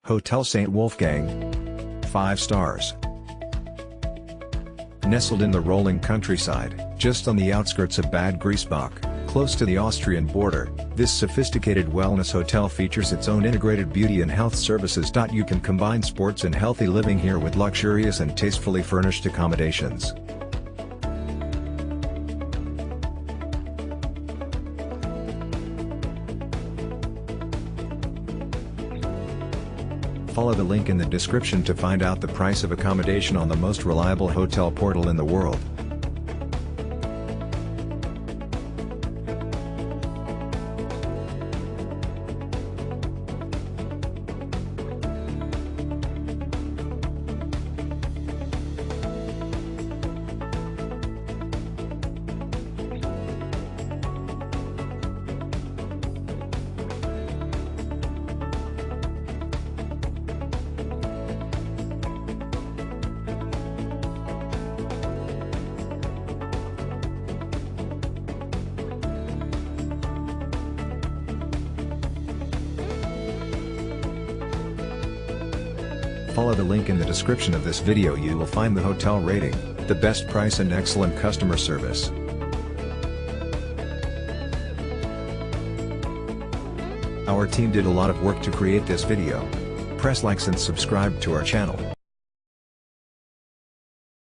Hotel St. Wolfgang. 5 stars. Nestled in the rolling countryside, just on the outskirts of Bad Griesbach, close to the Austrian border, this sophisticated wellness hotel features its own integrated beauty and health services. You can combine sports and healthy living here with luxurious and tastefully furnished accommodations. Follow the link in the description to find out the price of accommodation on the most reliable hotel portal in the world. Follow the link in the description of this video. You will find the hotel rating, the best price and excellent customer service. Our team did a lot of work to create this video. Press likes and subscribe to our channel.